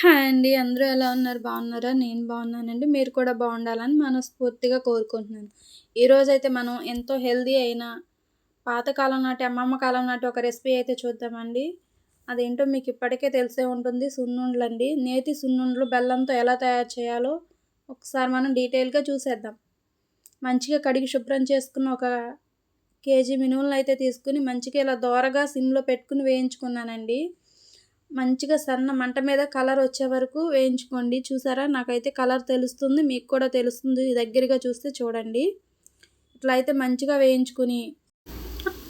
Hi అండి. అందరూ ఎలా ఉన్నారు? బాగున్నారా? నేను బాగున్నానండి. మీరు కూడా బాగుండాలని మనస్ఫూర్తిగా కోరుకుంటున్నాను. ఈరోజైతే మనం ఎంతో హెల్తీ అయిన పాతకాలం నాటి అమ్మమ్మ కాలం నాటి ఒక రెసిపీ అయితే చూద్దామండి. అదేంటో మీకు ఇప్పటికే తెలిసే ఉంటుంది. సున్నుండలండి. నేతి సున్నుండలు బెల్లంతో ఎలా తయారు చేయాలో ఒకసారి మనం డీటెయిల్‌గా చూసేద్దాం. మంచిగా కడిగి శుభ్రం చేసుకున్న ఒక కేజీ మినుములనైతే తీసుకొని మంచిగా ఇలా దోరగా సిమ్‌లో పెట్టుకొని వేయించుకున్నానండి. మంచిగా సన్న మంట మీద కలర్ వచ్చే వరకు వేయించుకోండి. చూసారా? నాకైతే కలర్ తెలుస్తుంది. మీకు కూడా తెలుస్తుంది. దగ్గరగా చూస్తే చూడండి. ఇట్లా అయితే మంచిగా వేయించుకొని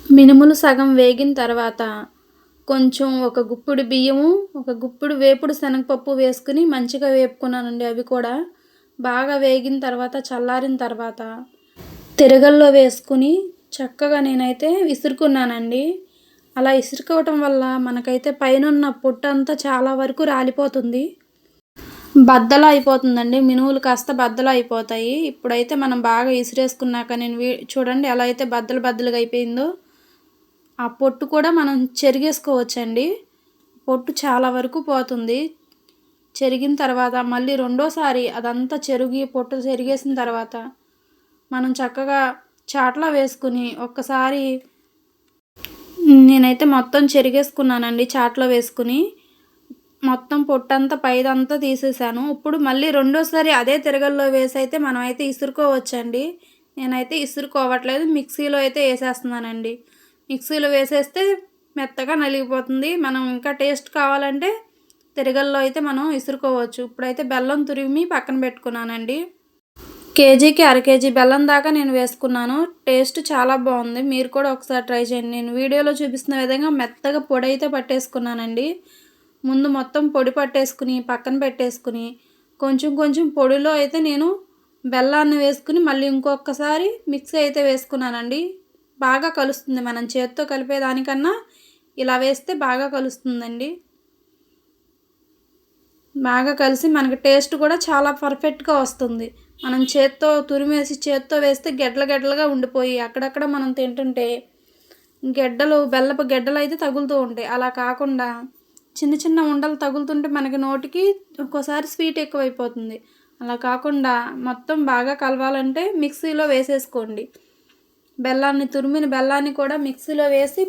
మినుములు సగం వేగిన తర్వాత కొంచెం ఒక గుప్పెడు బియ్యము, ఒక గుప్పెడు వేపుడు శనగపప్పు వేసుకొని మంచిగా వేపుకున్నానండి. అవి కూడా బాగా వేగిన తర్వాత చల్లారిన తర్వాత తిరగల్లో వేసుకొని చక్కగా నేనైతే విసురుకున్నానండి. అలా ఇసురుకోవటం వల్ల మనకైతే పైనున్న పొట్టంతా చాలా వరకు రాలిపోతుంది. బద్దలా అయిపోతుందండి. మినుములు కాస్త బద్దలా అయిపోతాయి. ఇప్పుడైతే మనం బాగా ఇసిరేసుకున్నాక నేను చూడండి ఎలా అయితే బద్దలు బద్దలుగా అయిపోయిందో. ఆ పొట్టు కూడా మనం చెరిగేసుకోవచ్చండి. పొట్టు చాలా వరకు పోతుంది. చెరిగిన తర్వాత మళ్ళీ రెండోసారి అదంతా పొట్టు చెరిగేసిన తర్వాత మనం చక్కగా చాటలో వేసుకుని ఒక్కసారి నేనైతే మొత్తం చెరిగేసుకున్నానండి చాటలో వేసుకుని. మొత్తం పొట్టంతా పైదంతా తీసేసాను. ఇప్పుడు మళ్ళీ రెండోసారి అదే తిరగల్లో వేసైతే మనమైతే ఇసురుకోవచ్చండి. నేనైతే ఇసురుకోవట్లేదు. మిక్సీలో అయితే వేసేస్తున్నానండి. మిక్సీలో వేసేస్తే మెత్తగా నలిగిపోతుంది. మనం ఇంకా టేస్ట్ కావాలంటే తిరగల్లో అయితే మనం ఇసురుకోవచ్చు. ఇప్పుడైతే బెల్లం తురిమి పక్కన పెట్టుకున్నానండి. కేజీకి అర కేజీ బెల్లం దాకా నేను వేసుకున్నాను. టేస్ట్ చాలా బాగుంది. మీరు కూడా ఒకసారి ట్రై చేయండి. నేను వీడియోలో చూపిస్తున్న విధంగా మెత్తగా పొడి అయితే పట్టేసుకున్నానండి. ముందు మొత్తం పొడి పట్టేసుకుని పక్కన పెట్టేసుకుని కొంచెం కొంచెం పొడిలో అయితే నేను బెల్లాన్ని వేసుకుని మళ్ళీ ఇంకొకసారి మిక్సీ అయితే వేసుకున్నానండి. బాగా కలుస్తుంది. మనం చేత్తో కలిపేదానికన్నా ఇలా వేస్తే బాగా కలుస్తుందండి. బాగా కలిసి మనకి టేస్ట్ కూడా చాలా పర్ఫెక్ట్గా వస్తుంది. మనం చేత్తో తురిమేసి చేత్తో వేస్తే గెడ్డలు గెడ్డలుగా ఉండిపోయి అక్కడక్కడ మనం తింటుంటే బెల్లపు గెడ్డలు అయితే తగులుతూ ఉంటాయి. అలా కాకుండా చిన్న చిన్న ఉండలు తగులుతుంటే మనకి నోటికి ఒక్కోసారి స్వీట్ ఎక్కువైపోతుంది. అలా కాకుండా మొత్తం బాగా కలవాలంటే మిక్సీలో వేసేసుకోండి. తురిమిన బెల్లాన్ని కూడా మిక్సీలో వేసి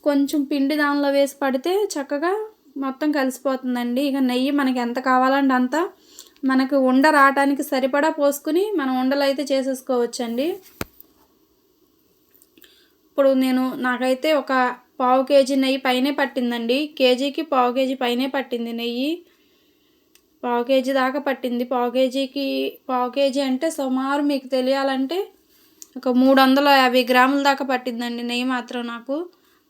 కొంచెం పిండి దానిలో వేసి పడితే చక్కగా మొత్తం కలిసిపోతుందండి. ఇక నెయ్యి మనకి ఎంత కావాలంటే అంత మనకు ఉండ రావడానికి సరిపడా పోసుకుని మనం ఉండలు అయితే చేసేసుకోవచ్చండి. ఇప్పుడు నాకైతే ఒక పావు కేజీ నెయ్యి పైనే పట్టిందండి. కేజీకి పావు కేజీ పైనే పట్టింది నెయ్యి. పావు కేజీ దాకా పట్టింది. పావు కేజీ అంటే సుమారు మీకు తెలియాలంటే ఒక 350 గ్రాముల దాకా పట్టిందండి నెయ్యి మాత్రం నాకు.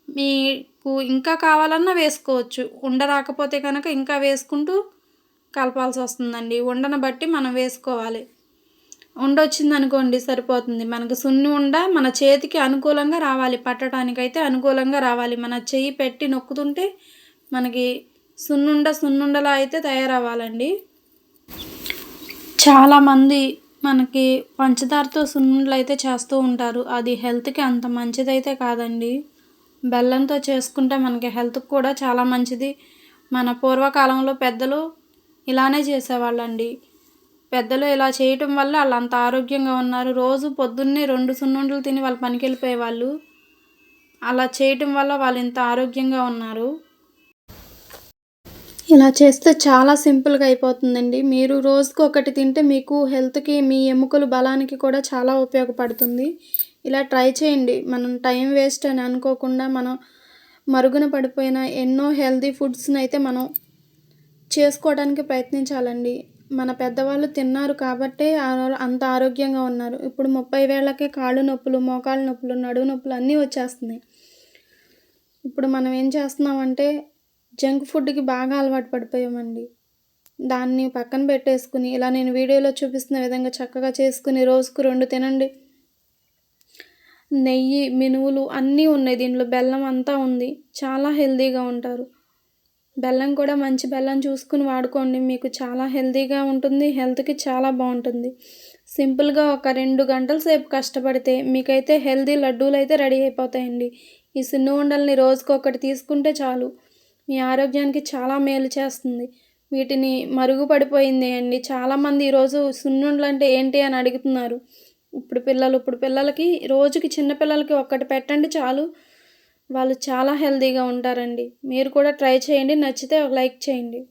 మీకు ఇంకా కావాలన్నా వేసుకోవచ్చు. ఉండ రాకపోతే కనుక ఇంకా వేసుకుంటూ కలపాల్సి వస్తుందండి. ఉండను బట్టి మనం వేసుకోవాలి. ఉండొచ్చిందనుకోండి సరిపోతుంది. మనకు సున్ని ఉండ మన చేతికి అనుకూలంగా రావాలి. పట్టడానికైతే అనుకూలంగా రావాలి. మన చెయ్యి పెట్టి నొక్కుతుంటే మనకి సున్నుండలా అయితే తయారవ్వాలండి. చాలామంది మనకి పంచదారతో సున్నుండలు అయితే చేస్తూ ఉంటారు. అది హెల్త్‌కి అంత మంచిదైతే కాదండి. బెల్లంతో చేసుకుంటే మనకి హెల్త్‌కి కూడా చాలా మంచిది. మన పూర్వకాలంలో పెద్దలు ఇలానే చేసేవాళ్ళండి. పెద్దలు ఇలా చేయటం వల్ల వాళ్ళంత ఆరోగ్యంగా ఉన్నారు. రోజు పొద్దున్నే 2 సున్నుండలు తిని వాళ్ళు పనికెళ్ళిపోయేవాళ్ళు. అలా చేయటం వల్ల వాళ్ళు ఇంత ఆరోగ్యంగా ఉన్నారు. ఇలా చేస్తే చాలా సింపుల్‌గా అయిపోతుందండి. మీరు రోజుకి ఒకటి తింటే మీకు హెల్త్‌కి, మీ ఎముకలు బలానికి కూడా చాలా ఉపయోగపడుతుంది. ఇలా ట్రై చేయండి. మనం టైం వేస్ట్ అని అనుకోకుండా మనం మరుగున పడిపోయిన ఎన్నో హెల్తీ ఫుడ్స్‌నైతే మనం చేసుకోవడానికి ప్రయత్నించాలండి. మన పెద్దవాళ్ళు తిన్నారు కాబట్టే అంత ఆరోగ్యంగా ఉన్నారు. ఇప్పుడు 30 ఏళ్లకే కాళ్ళు నొప్పులు, మోకాళ్ళ నొప్పులు, నడుము నొప్పులు అన్నీ వచ్చేస్తున్నాయి. ఇప్పుడు మనం ఏం చేస్తున్నామంటే జంక్ ఫుడ్‌కి బాగా అలవాటు పడిపోయామండి. దాన్ని పక్కన పెట్టేసుకుని ఇలా నేను వీడియోలో చూపిస్తున్న విధంగా చక్కగా చేసుకుని రోజుకు 2 తినండి. నెయ్యి, మినుములు అన్నీ ఉన్నాయి దీంట్లో. బెల్లం అంతా ఉంది. చాలా హెల్తీగా ఉంటారు. బెల్లం కూడా మంచి బెల్లం చూసుకుని వాడుకోండి. మీకు చాలా హెల్తీగా ఉంటుంది. హెల్త్‌కి చాలా బాగుంటుంది. సింపుల్‌గా ఒక 2 గంటల సేపు కష్టపడితే మీకైతే హెల్తీ లడ్డూలైతే రెడీ అయిపోతాయండి. ఈ సున్నుండల్ని రోజుకొకటి తీసుకుంటే చాలు. మీ ఆరోగ్యానికి చాలా మేలు చేస్తుంది. వీటిని మరుగుపడిపోయింది అండి. చాలామంది ఈరోజు సున్నుండలంటే ఏంటి అని అడుగుతున్నారు. ఇప్పుడు పిల్లలకి రోజుకి చిన్న పిల్లలకి ఒక్కటి పెట్టండి చాలు. వాళ్ళు చాలా హెల్తీగా ఉంటారండి. మీరు కూడా ట్రై చేయండి. నచ్చితే ఒక లైక్ చేయండి.